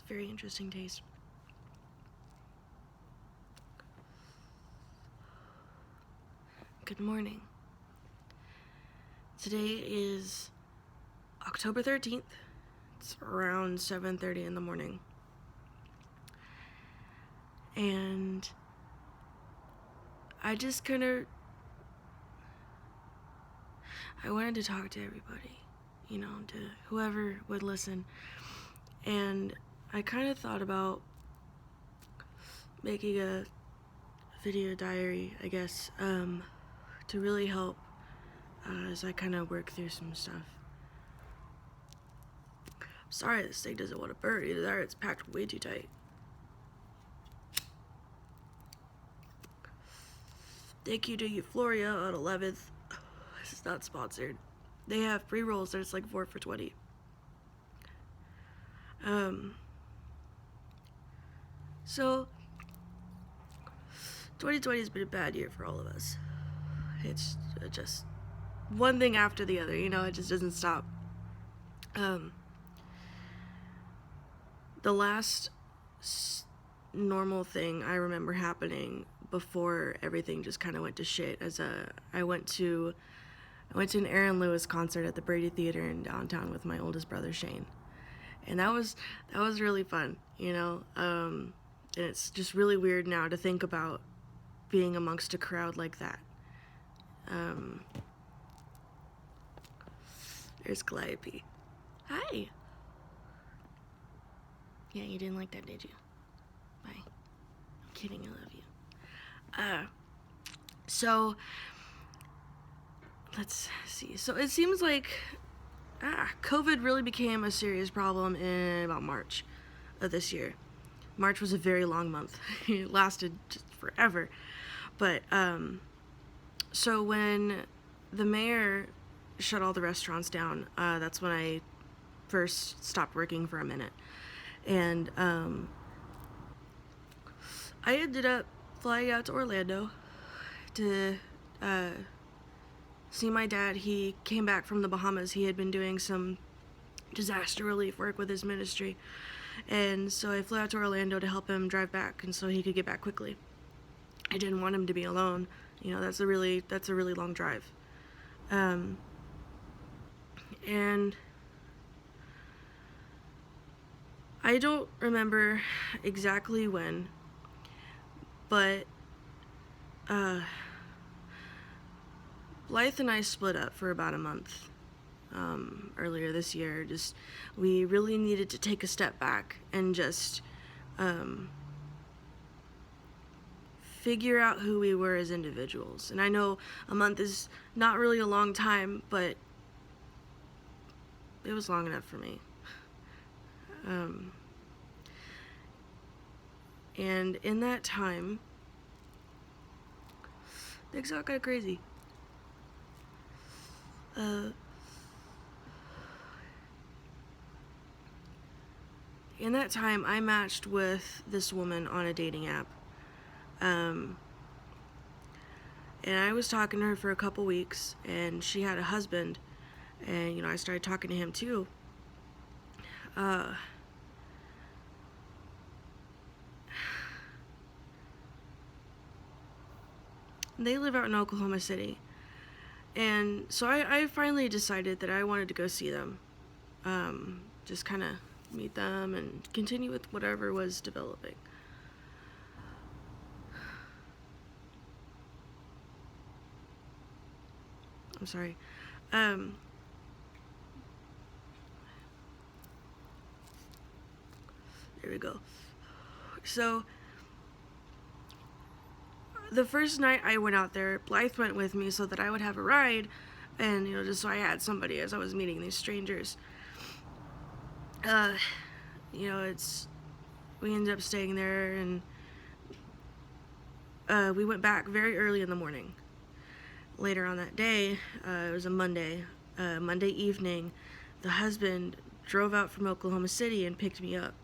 very interesting taste. Good morning. Today is October 13th. It's around 7:30 in the morning. And I wanted to talk to everybody, to whoever would listen. And I kind of thought about making a video diary, I guess, to really help as I kind of work through some stuff. I'm sorry this thing doesn't want to burn either. It's packed way too tight. Thank you to Euphoria on 11th. This is not sponsored. They have pre-rolls that's like 4 for $20. 2020 has been a bad year for all of us. It's just one thing after the other, it just doesn't stop. The last normal thing I remember happening before everything just kind of went to shit I went to an Aaron Lewis concert at the Brady Theater in downtown with my oldest brother Shane, and that was really fun, and it's just really weird now to think about being amongst a crowd like that. There's Calliope. Hi. Yeah, you didn't like that, did you? Bye. I'm kidding, I love you. So let's see. So it seems like COVID really became a serious problem in about March of this year. March was a very long month. It lasted just forever. But so when the mayor shut all the restaurants down, that's when I first stopped working for a minute. And I ended up flying out to Orlando to see my dad. He came back from the Bahamas. He had been doing some disaster relief work with his ministry. And so I flew out to Orlando to help him drive back, and so he could get back quickly. I didn't want him to be alone. That's a really long drive. And I don't remember exactly when, but Blythe and I split up for about a month earlier this year. We really needed to take a step back and just figure out who we were as individuals. And I know a month is not really a long time, but it was long enough for me. And in that time, things got kind of crazy. In that time, I matched with this woman on a dating app. And I was talking to her for a couple weeks, and she had a husband, and, I started talking to him too. They live out in Oklahoma City. And so I finally decided that I wanted to go see them. Just kind of meet them and continue with whatever was developing. I'm sorry. There we go. So the first night I went out there, Blythe went with me so that I would have a ride, and just so I had somebody as I was meeting these strangers. We ended up staying there, and we went back very early in the morning. Later on that day, it was a Monday evening, the husband drove out from Oklahoma City and picked me up.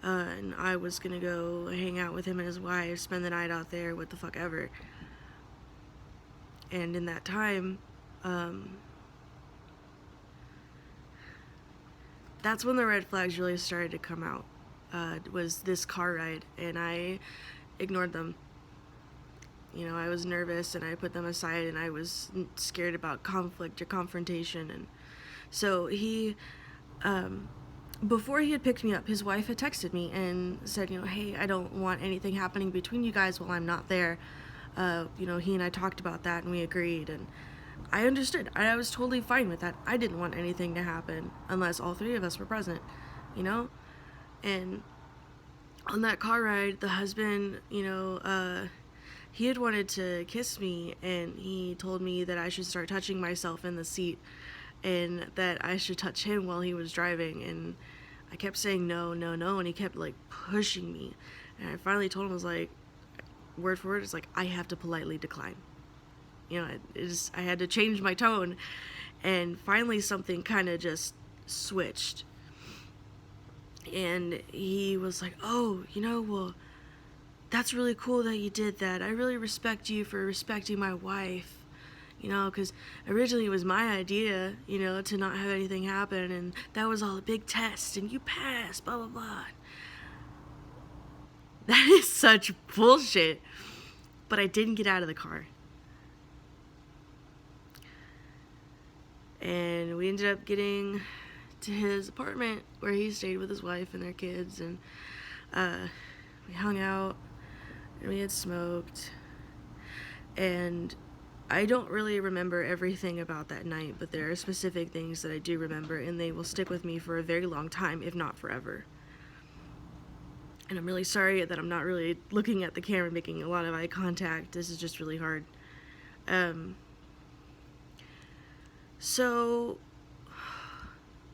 And I was gonna go hang out with him and his wife, spend the night out there, what the fuck ever. And in that time, that's when the red flags really started to come out. Was this car ride, and I ignored them. You know, I was nervous and I put them aside, and I was scared about conflict or confrontation. And so before he had picked me up, his wife had texted me and said, you know, hey, I don't want anything happening between you guys while I'm not there. You know, he and I talked about that and we agreed, and I understood. I was totally fine with that. I didn't want anything to happen unless all three of us were present, you know? And on that car ride, the husband, you know, he had wanted to kiss me, and he told me that I should start touching myself in the seat and that I should touch him while he was driving. And I kept saying no, no, no, and he kept like pushing me. And I finally told him, I was like, word for word, it's like, I have to politely decline. You know, I had to change my tone, and finally something kind of just switched. And he was like, oh, you know, well, that's really cool that you did that. I really respect you for respecting my wife, you know, because originally it was my idea, you know, to not have anything happen, and that was all a big test, and you passed, blah, blah, blah. That is such bullshit. But I didn't get out of the car. And we ended up getting to his apartment where he stayed with his wife and their kids, and we hung out and we had smoked. And I don't really remember everything about that night, but there are specific things that I do remember, and they will stick with me for a very long time, if not forever. And I'm really sorry that I'm not really looking at the camera, making a lot of eye contact. This is just really hard. So,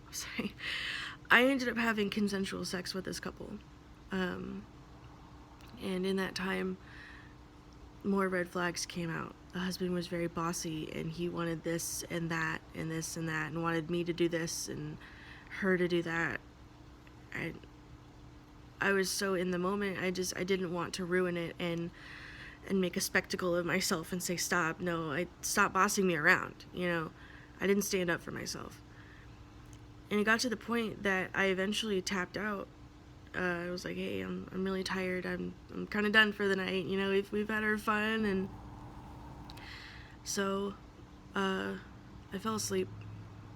sorry. I ended up having consensual sex with this couple. And in that time, more red flags came out. The husband was very bossy, and he wanted this and that and this and that, and wanted me to do this and her to do that. I was so in the moment, I didn't want to ruin it and make a spectacle of myself and say, stop. No, stop bossing me around, you know. I didn't stand up for myself. And it got to the point that I eventually tapped out. I was like, hey, I'm really tired. I'm kind of done for the night. You know, we've had our fun. And so I fell asleep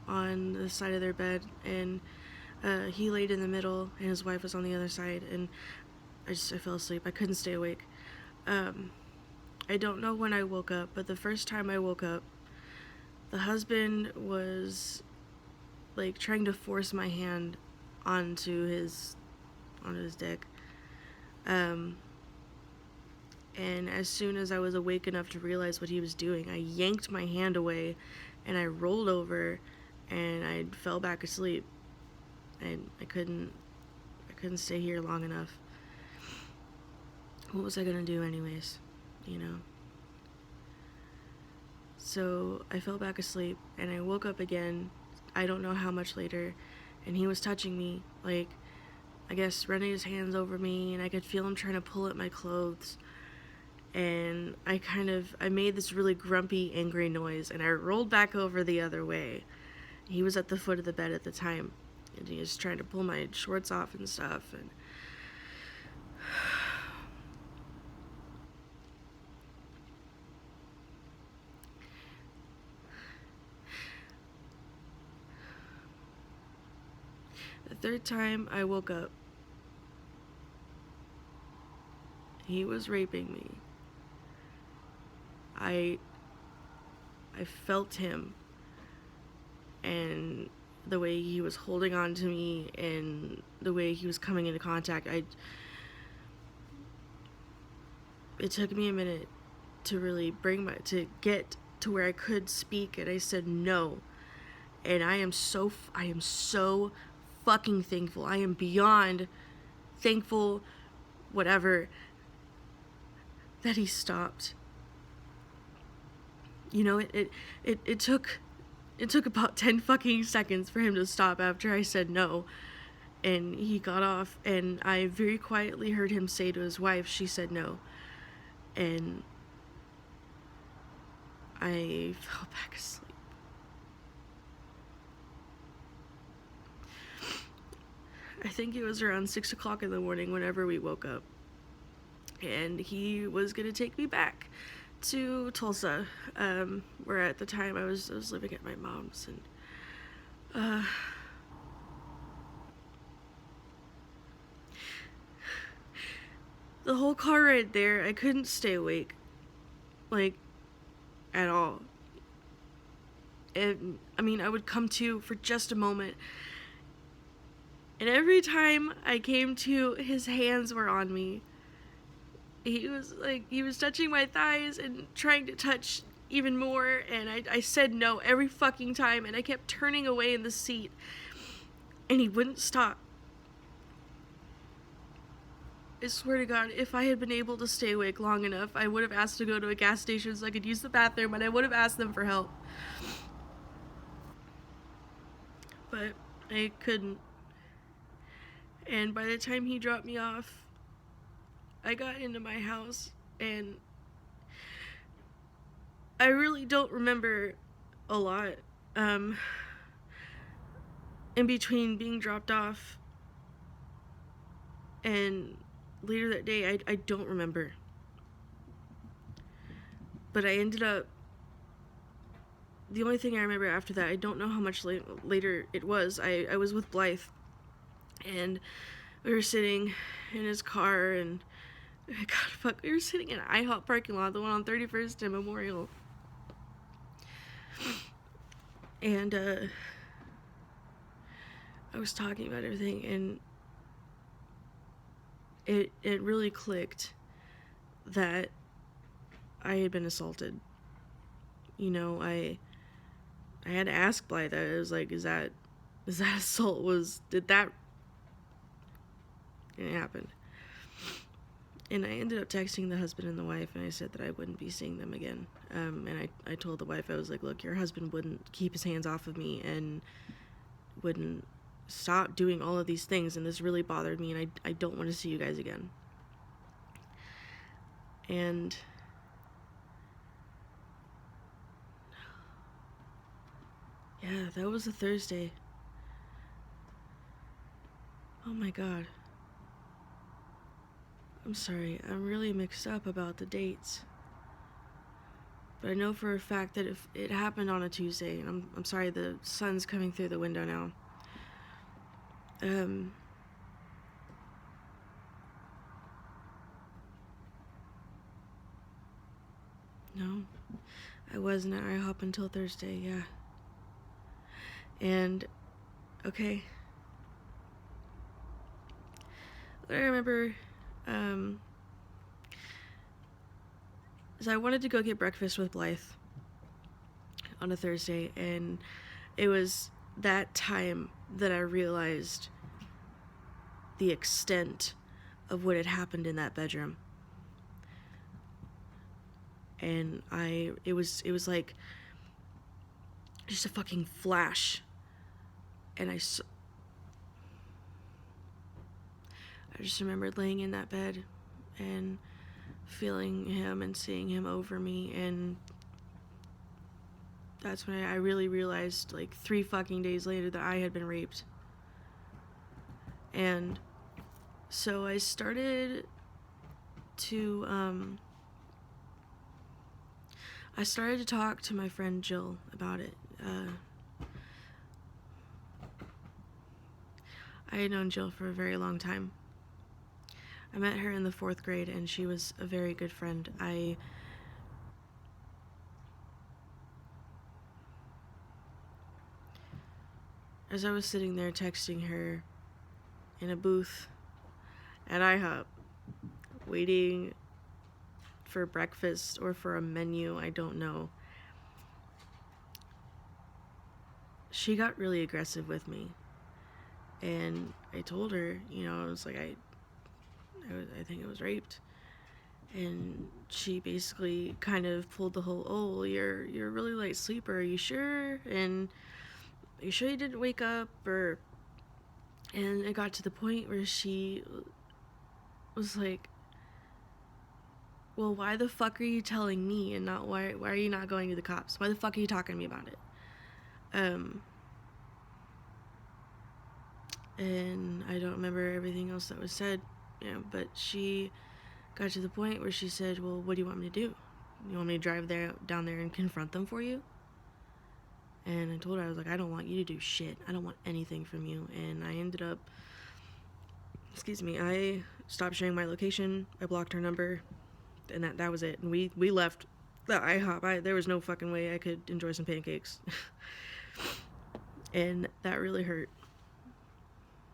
on the side of their bed, and he laid in the middle, and his wife was on the other side, and I fell asleep. I couldn't stay awake. I don't know when I woke up, but the first time I woke up, the husband was like trying to force my hand onto his dick. And as soon as I was awake enough to realize what he was doing, I yanked my hand away, and I rolled over, and I fell back asleep. And I couldn't stay here long enough. What was I gonna do anyways, you know? So I fell back asleep, and I woke up again, I don't know how much later, and he was touching me, like, I guess running his hands over me, and I could feel him trying to pull at my clothes. And I made this really grumpy, angry noise, and I rolled back over the other way. He was at the foot of the bed at the time, and he was trying to pull my shorts off and stuff, and the third time I woke up, he was raping me. I felt him, and the way he was holding on to me, and the way he was coming into contact, it took me a minute to really to get to where I could speak, and I said no. And I am so fucking thankful. I am beyond thankful, whatever, that he stopped. You know, it took about 10 fucking seconds for him to stop after I said no. And he got off, and I very quietly heard him say to his wife, she said no. And I fell back asleep. I think it was around 6 o'clock in the morning whenever we woke up. And he was gonna take me back to Tulsa, where at the time I was living at my mom's, and the whole car ride there, I couldn't stay awake, like, at all. And I mean, I would come to for just a moment, and every time I came to, his hands were on me. He was touching my thighs and trying to touch even more, and I said no every fucking time, and I kept turning away in the seat, and he wouldn't stop. I swear to God, if I had been able to stay awake long enough, I would have asked to go to a gas station so I could use the bathroom, and I would have asked them for help. But I couldn't. And by the time he dropped me off, I got into my house, and I really don't remember a lot. In between being dropped off and later that day, I don't remember. But I ended up, the only thing I remember after that, I don't know how much later it was, I was with Blythe, and we were sitting in his car, and we were sitting in an IHOP parking lot, the one on 31st and Memorial. And I was talking about everything, and it really clicked that I had been assaulted. You know, I had to ask Blythe. I was like, is that assault? Did that happen? And I ended up texting the husband and the wife, and I said that I wouldn't be seeing them again. And I told the wife, I was like, look, your husband wouldn't keep his hands off of me and wouldn't stop doing all of these things, and this really bothered me, and I don't want to see you guys again. And yeah, that was a Thursday. Oh my God. I'm sorry, I'm really mixed up about the dates. But I know for a fact that if it happened on a Tuesday, and I'm sorry, the sun's coming through the window now. No, I wasn't at IHOP until Thursday, yeah. And, okay. What I remember, is I wanted to go get breakfast with Blythe on a Thursday, and it was that time that I realized the extent of what had happened in that bedroom. And it was like just a fucking flash, and I just remembered laying in that bed and feeling him and seeing him over me, and that's when I really realized, like, 3 fucking days later, that I had been raped. And so I started to talk to my friend Jill about it. I had known Jill for a very long time. I met her in the 4th grade, and she was a very good friend. As I was sitting there texting her in a booth at IHOP, waiting for breakfast or for a menu, I don't know, she got really aggressive with me. And I told her, you know, I was like, I think I was raped. And she basically kind of pulled the whole, oh, you're a really light sleeper, are you sure? And are you sure you didn't wake up? And it got to the point where she was like, well, why the fuck are you telling me, and not why are you not going to the cops? Why the fuck are you talking to me about it? and I don't remember everything else that was said, but she got to the point where she said, well, what do you want me to do? You want me to drive down there and confront them for you? And I told her, I was like, I don't want you to do shit. I don't want anything from you. And I ended up, I stopped sharing my location. I blocked her number, and that was it. And we left the IHOP. There was no fucking way I could enjoy some pancakes. And that really hurt.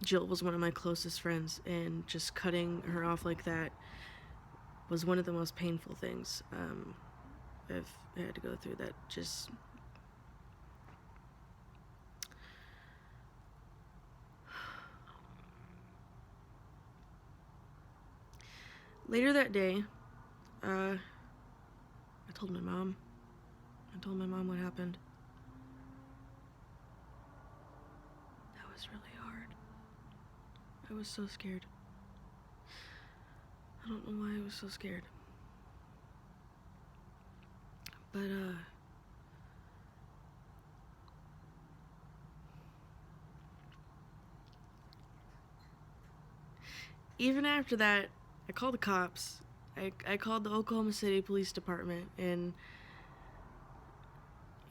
Jill was one of my closest friends, and just cutting her off like that was one of the most painful things I've had to go through. That just... Later that day, I told my mom. I told my mom what happened. That was really hard. I was so scared. I don't know why I was so scared. But, even after that, I called the cops. I called the Oklahoma City Police Department, and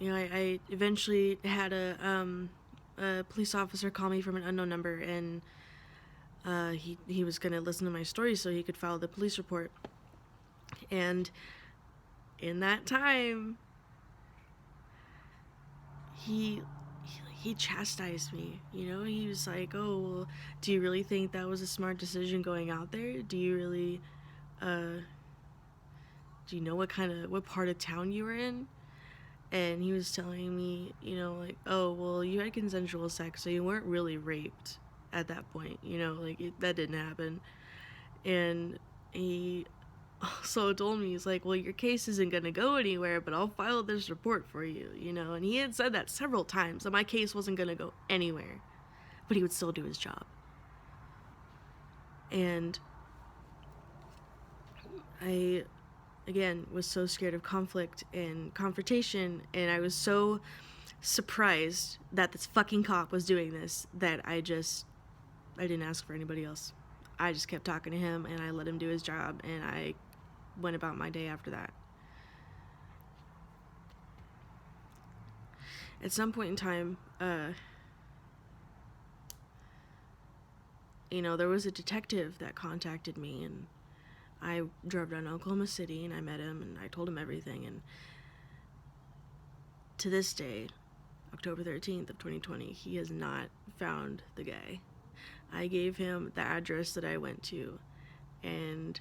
I eventually had a police officer call me from an unknown number, and he was gonna listen to my story so he could file the police report. And in that time, he chastised me. He was like, oh, well, do you really think that was a smart decision going out there? Do you really do you know what part of town you were in? And he was telling me, like, oh, well, you had consensual sex, so you weren't really raped at that point, that didn't happen. And he also told me, he's like, well, your case isn't gonna go anywhere, but I'll file this report for you, and he had said that several times, that my case wasn't gonna go anywhere, but he would still do his job. And I, again, was so scared of conflict and confrontation, and I was so surprised that this fucking cop was doing this that I didn't ask for anybody else. I just kept talking to him, and I let him do his job, and I went about my day after that. At some point in time, there was a detective that contacted me, and I drove down to Oklahoma City, and I met him, and I told him everything. And to this day, October 13th of 2020, he has not found the guy. I gave him the address that I went to, and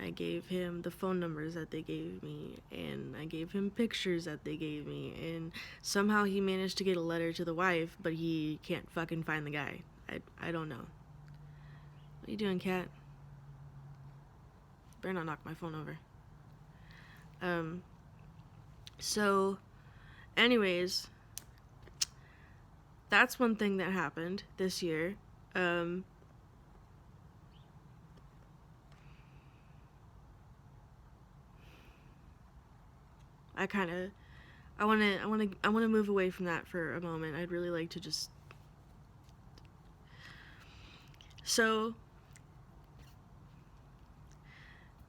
I gave him the phone numbers that they gave me, and I gave him pictures that they gave me, and somehow he managed to get a letter to the wife, but he can't fucking find the guy. I don't know. What are you doing, cat? Better not knock my phone over. So, anyways, that's one thing that happened this year. I want to move away from that for a moment. I'd really like to just... So,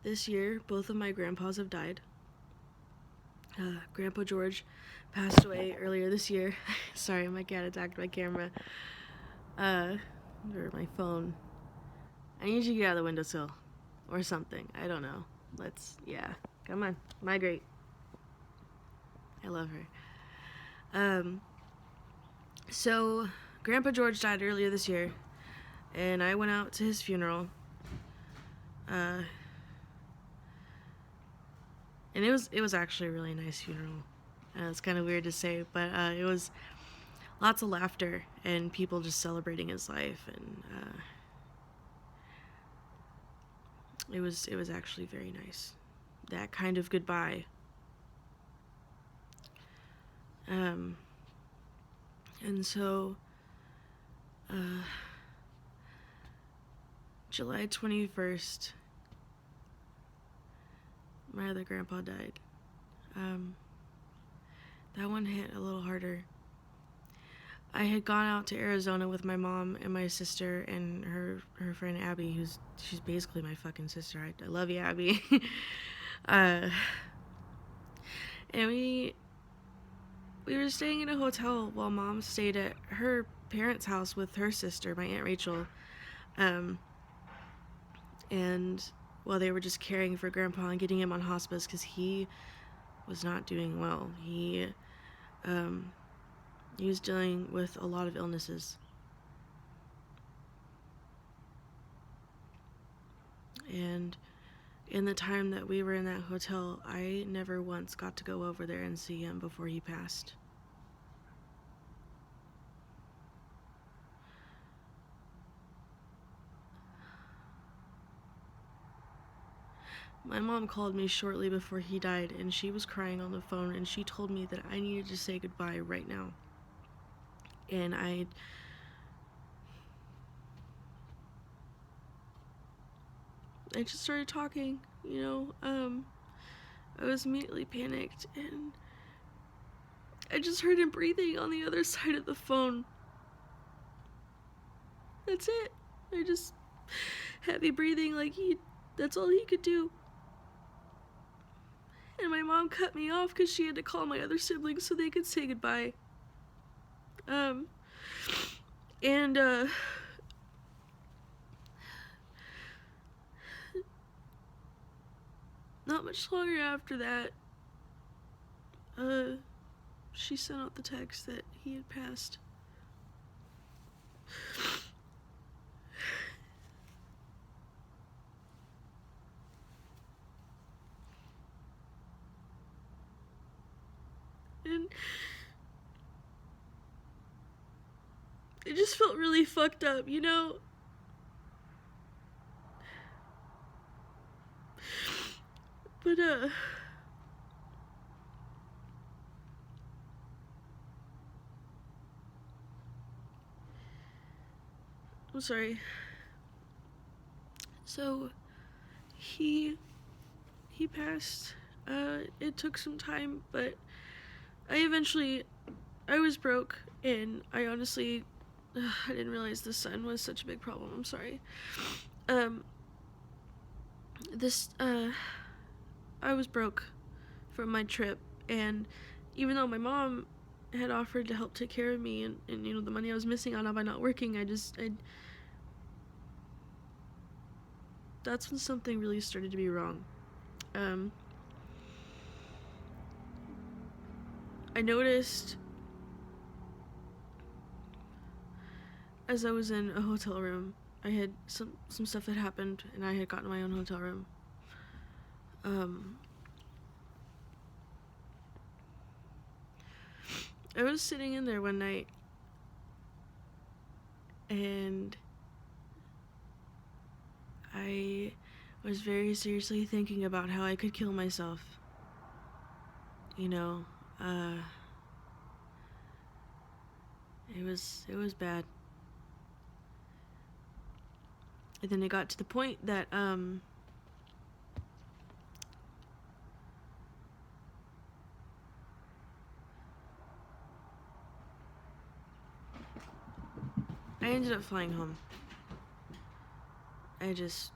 this year, both of my grandpas have died. Grandpa George passed away earlier this year. Sorry, my cat attacked my camera. Or my phone. I need you to get out of the windowsill. Or something. I don't know. Come on. Migrate. I love her. So, Grandpa George died earlier this year, and I went out to his funeral. And it was actually a really nice funeral. It's kind of weird to say, but it was lots of laughter and people just celebrating his life, and it was actually very nice. That kind of goodbye. And so, July 21st, my other grandpa died. That one hit a little harder. I had gone out to Arizona with my mom and my sister and her friend Abby, she's basically my fucking sister. I love you, Abby. uh, and we were staying in a hotel while Mom stayed at her parents' house with her sister, my Aunt Rachel. And while they were just caring for Grandpa and getting him on hospice because he was not doing well. He was dealing with a lot of illnesses. And in the time that we were in that hotel, I never once got to go over there and see him before he passed. My mom called me shortly before he died, and she was crying on the phone, and she told me that I needed to say goodbye right now. And I just started talking, you know. I was immediately panicked, and I just heard him breathing on the other side of the phone. That's it. I just heavy breathing, like that's all he could do. And my mom cut me off because she had to call my other siblings so they could say goodbye. Not much longer after that, she sent out the text that he had passed. And it just felt really fucked up, you know? But, I'm sorry. So, he passed. It took some time, but I was broke, and I honestly, I didn't realize the sun was such a big problem. I'm sorry. I was broke from my trip, and even though my mom had offered to help take care of me and you know, the money I was missing out on by not working, that's when something really started to be wrong. I noticed as I was in a hotel room, I had some stuff that happened, and I had gotten my own hotel room. I was sitting in there one night, and I was very seriously thinking about how I could kill myself. You know, it was bad. And then it got to the point that, I ended up flying home. I just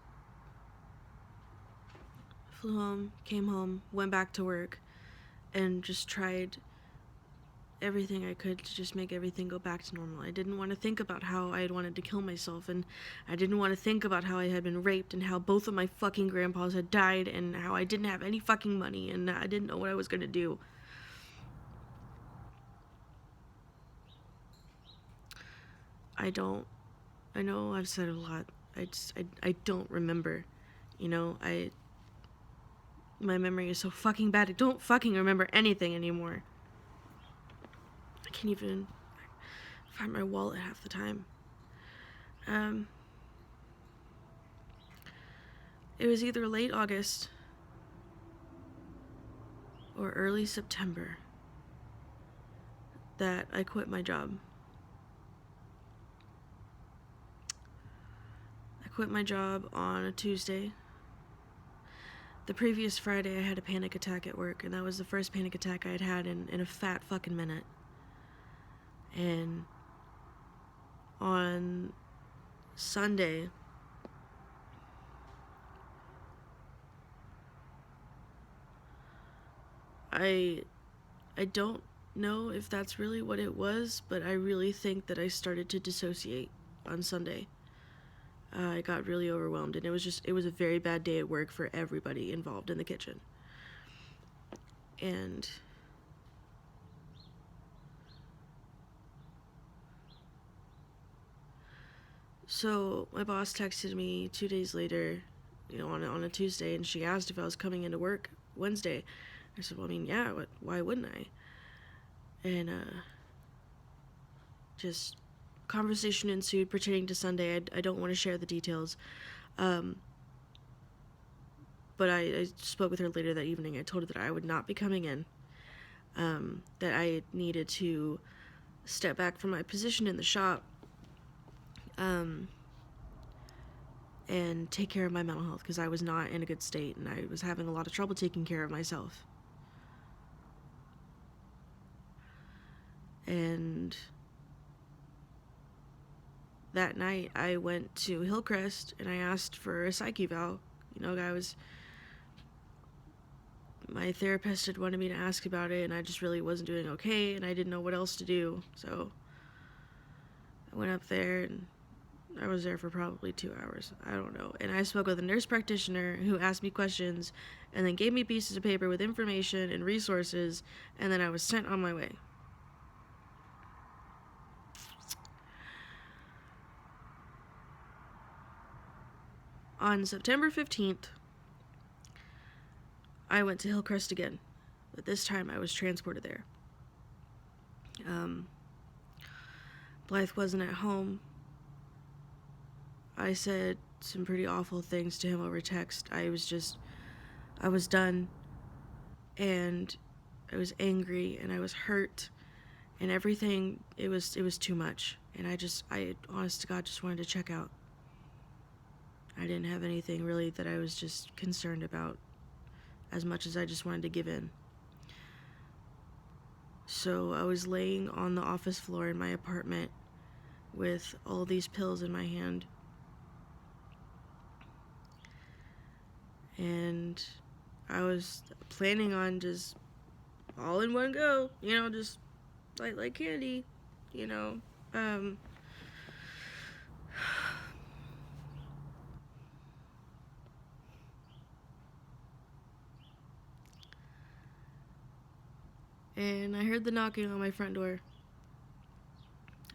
flew home, came home, went back to work, and just tried everything I could to just make everything go back to normal. I didn't want to think about how I had wanted to kill myself, and I didn't want to think about how I had been raped and how both of my fucking grandpas had died and how I didn't have any fucking money and I didn't know what I was gonna do. I know I've said a lot. I don't remember. You know, my memory is so fucking bad. I don't fucking remember anything anymore. I can't even find my wallet half the time. It was either late August or early September that I quit my job. I quit my job on a Tuesday. The previous Friday, I had a panic attack at work, and that was the first panic attack I had had in a fat fucking minute. And On Sunday, I don't know if that's really what it was, but I really think that I started to dissociate on Sunday. I got really overwhelmed, and it was a very bad day at work for everybody involved in the kitchen. And so my boss texted me 2 days later, on a Tuesday, and she asked if I was coming into work Wednesday. I said, well, I mean, yeah, why wouldn't I? And just conversation ensued pertaining to Sunday. I don't want to share the details. But I spoke with her later that evening. I told her that I would not be coming in, that I needed to step back from my position in the shop, and take care of my mental health, because I was not in a good state, and I was having a lot of trouble taking care of myself. And that night, I went to Hillcrest, and I asked for a psych eval. My therapist had wanted me to ask about it, and I just really wasn't doing okay, and I didn't know what else to do. So I went up there, and I was there for probably 2 hours. I don't know. And I spoke with a nurse practitioner who asked me questions and then gave me pieces of paper with information and resources, and then I was sent on my way. On September 15th, I went to Hillcrest again, but this time I was transported there. Blythe wasn't at home. I said some pretty awful things to him over text. I was done, and I was angry, and I was hurt, and everything, it was too much. And I honest to God, just wanted to check out. I didn't have anything really that I was just concerned about, as much as I just wanted to give in. So I was laying on the office floor in my apartment with all these pills in my hand. And I was planning on just all in one go, just like candy, and I heard the knocking on my front door.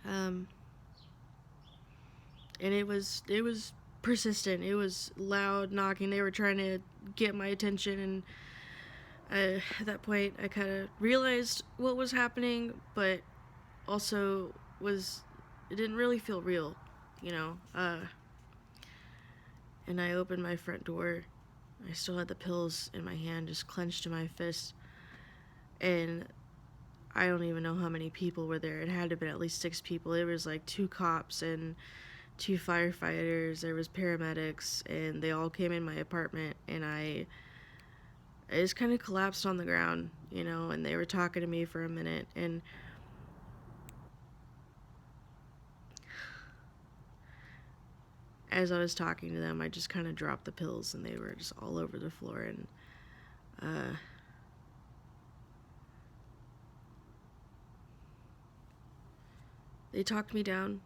And it was persistent. It was loud knocking. They were trying to get my attention, and at that point I kind of realized what was happening, but also it didn't really feel real, and I opened my front door. I still had the pills in my hand, just clenched in my fist, and I don't even know how many people were there. It had to have been at least 6 people. There was like 2 cops and 2 firefighters. There was paramedics, and they all came in my apartment, and I just kind of collapsed on the ground, and they were talking to me for a minute, and as I was talking to them, I just kind of dropped the pills, and they were just all over the floor, and they talked me down,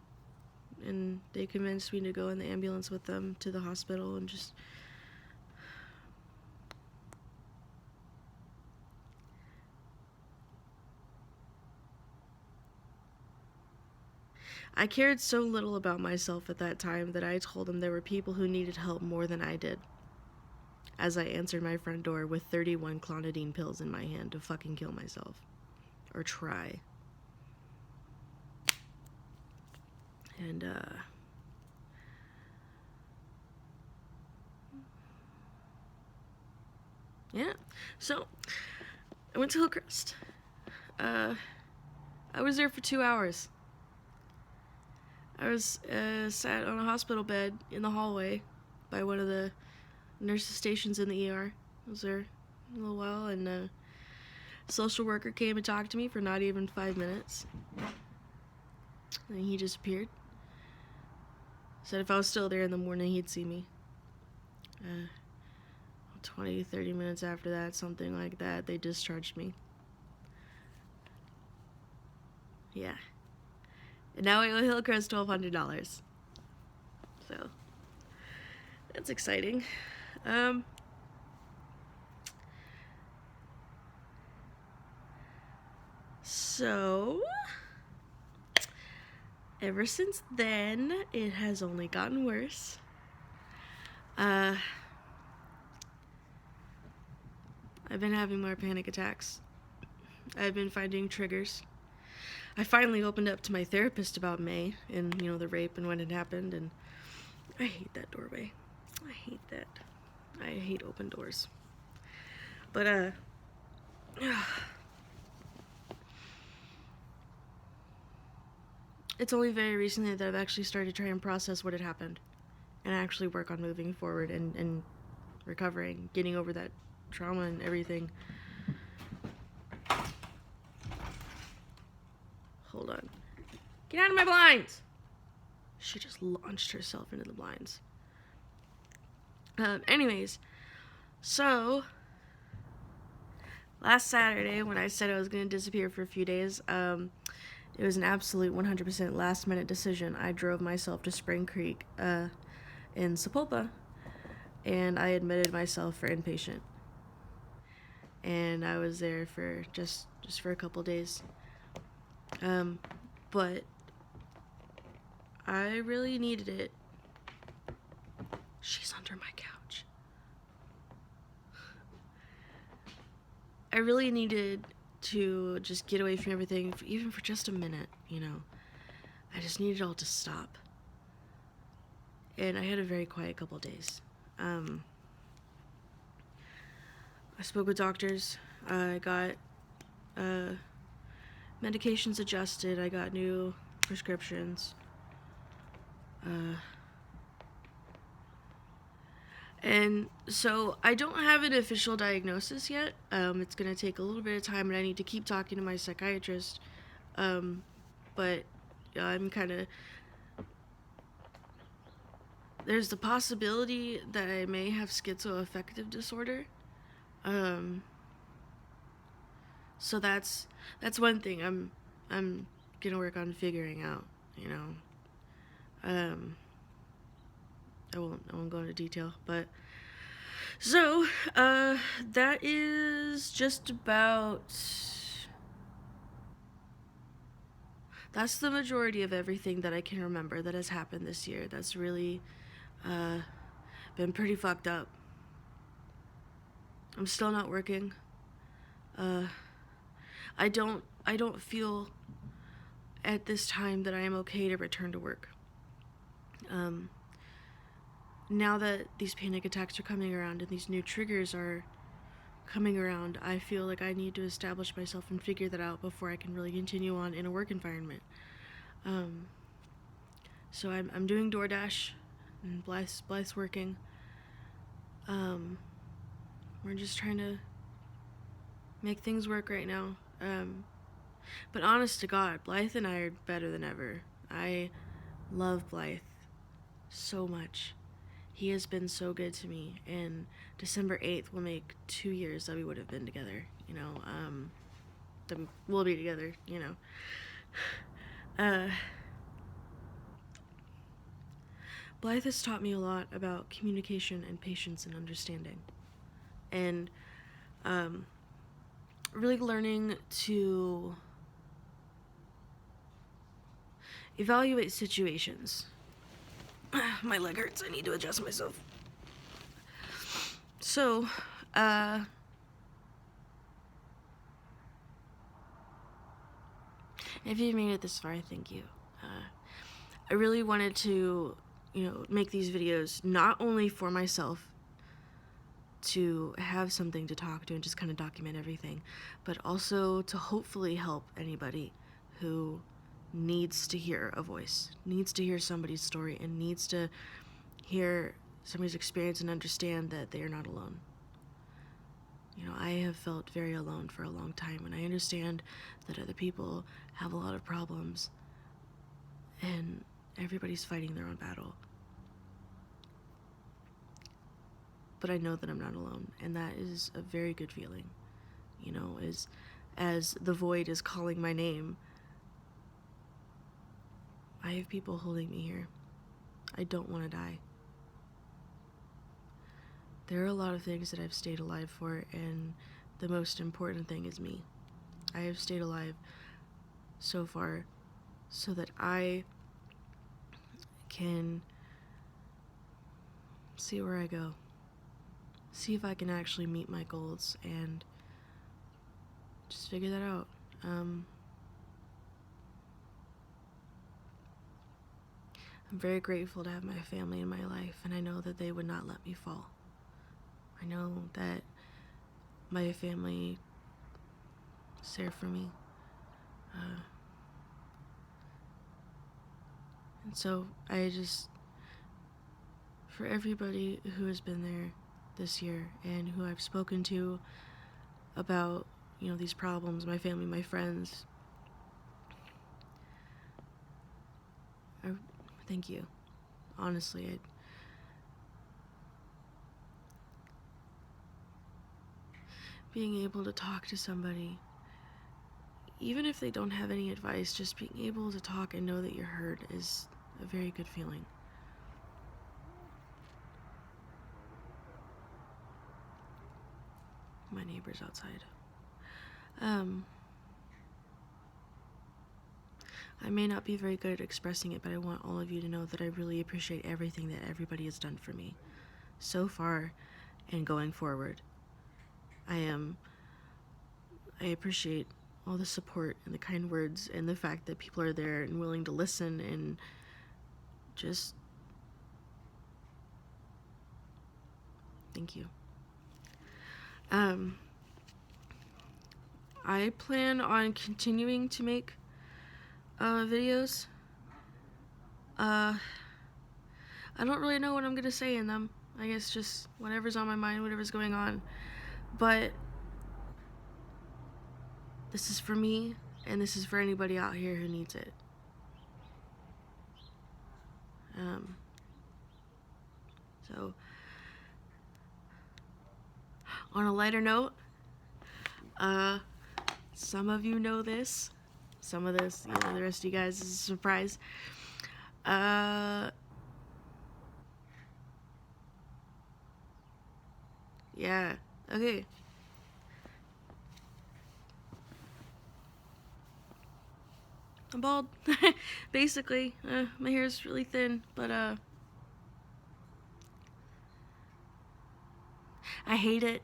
and they convinced me to go in the ambulance with them to the hospital, and just I cared so little about myself at that time that I told them there were people who needed help more than I did, as I answered my front door with 31 clonidine pills in my hand to fucking kill myself. Or try. And, yeah. So, I went to Hillcrest. I was there for 2 hours. I was sat on a hospital bed in the hallway by one of the nurses' stations in the ER. I was there a little while, and a social worker came and talked to me for not even 5 minutes. And he disappeared. Said if I was still there in the morning, he'd see me. 20, 30 minutes after that, something like that, they discharged me. Yeah. And now I owe Hillcrest $1,200. So, that's exciting. So, ever since then, it has only gotten worse. I've been having more panic attacks. I've been finding triggers. I finally opened up to my therapist about May and, the rape and when it happened, and I hate that doorway. I hate that. I hate open doors. But, it's only very recently that I've actually started to try and process what had happened and actually work on moving forward and recovering, getting over that trauma and everything. Hold on. Get out of my blinds! She just launched herself into the blinds. Anyways, so last Saturday when I said I was going to disappear for a few days, it was an absolute 100% last minute decision. I drove myself to Spring Creek in Sapulpa, and I admitted myself for inpatient. And I was there for just for a couple days. But I really needed it. She's under my couch. I really needed to just get away from everything, even for just a minute, I just needed it all to stop. And I had a very quiet couple days. I spoke with doctors. I got medications adjusted. I got new prescriptions. And so I don't have an official diagnosis yet. It's going to take a little bit of time, and I need to keep talking to my psychiatrist. But I'm kind of... There's the possibility that I may have schizoaffective disorder. So that's one thing I'm going to work on figuring out, I won't go into detail, but so that is just about, that's the majority of everything that I can remember that has happened this year. That's really been pretty fucked up. I'm still not working. I don't feel at this time that I am okay to return to work. Now that these panic attacks are coming around and these new triggers are coming around, I feel like I need to establish myself and figure that out before I can really continue on in a work environment. So I'm doing DoorDash, and Blythe's working. We're just trying to make things work right now. But honest to God, Blythe and I are better than ever. I love Blythe so much. He has been so good to me, and December 8th will make 2 years that we would have been together, that we'll be together, Blythe has taught me a lot about communication and patience and understanding, and really learning to evaluate situations. My leg hurts. I need to adjust myself. So, if you've made it this far, thank you. I really wanted to, make these videos not only for myself to have something to talk to and just kind of document everything, but also to hopefully help anybody who needs to hear a voice, needs to hear somebody's story, and needs to hear somebody's experience and understand that they are not alone. I have felt very alone for a long time, and I understand that other people have a lot of problems, and everybody's fighting their own battle. but I know that I'm not alone, and that is a very good feeling. You know, as the void is calling my name, I have people holding me here. I don't want to die. There are a lot of things that I've stayed alive for, and the most important thing is me. I have stayed alive so far so that I can see where I go. See if I can actually meet my goals and just figure that out. I'm very grateful to have my family in my life, and I know that they would not let me fall. I know that my family is there for me. And so I just, for everybody who has been there this year and who I've spoken to about, you know, these problems, my family, my friends, thank you. Honestly, being able to talk to somebody, even if they don't have any advice, just being able to talk and know that you're heard is a very good feeling. My neighbor's outside. I may not be very good at expressing it, but I want all of you to know that I really appreciate everything that everybody has done for me so far and going forward. I appreciate all the support and the kind words and the fact that people are there and willing to listen and just thank you. I plan on continuing to make videos. I don't really know what I'm gonna say in them. I guess just whatever's on my mind, whatever's going on. But this is for me, and this is for anybody out here who needs it. So, on a lighter note, some of you know this. Some of this, you know, the rest of you guys is a surprise. Yeah, okay. I'm bald. Basically, my hair's really thin, but I hate it.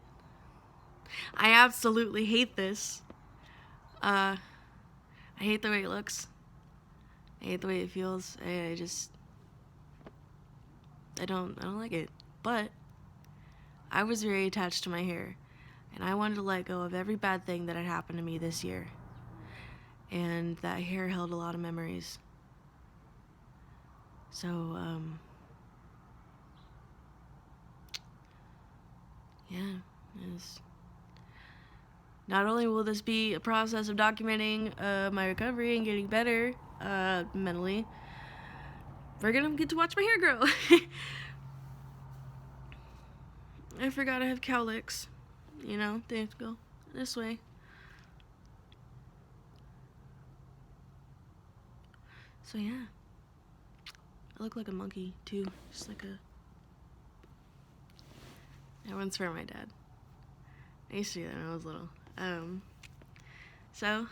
I absolutely hate this. I hate the way it looks. I hate the way it feels. I don't like it. But I was very attached to my hair, and I wanted to let go of every bad thing that had happened to me this year. And that hair held a lot of memories. So, yeah, not only will this be a process of documenting my recovery and getting better mentally, we're gonna get to watch my hair grow. I forgot I have cowlicks. You know, they have to go this way. So yeah, I look like a monkey too, just like a. That one's for my dad. I used to do that when I was little. So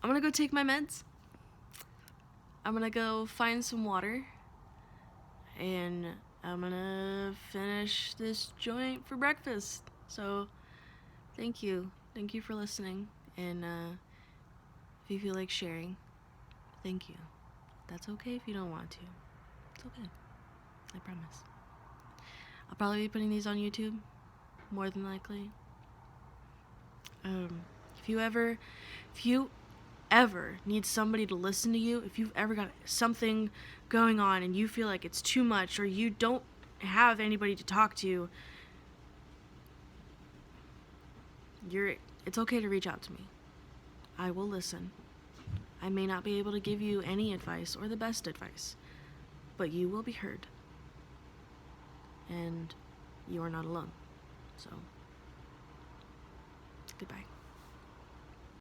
I'm gonna go take my meds. I'm gonna go find some water, and I'm gonna finish this joint for breakfast. So thank you for listening, and if you feel like sharing, thank you. That's okay if you don't want to. It's okay. I promise. I'll probably be putting these on YouTube, more than likely. If you ever need somebody to listen to you, if you've ever got something going on and you feel like it's too much, or you don't have anybody to talk to, it's okay to reach out to me. I will listen. I may not be able to give you any advice or the best advice, but you will be heard. and you are not alone. So, goodbye.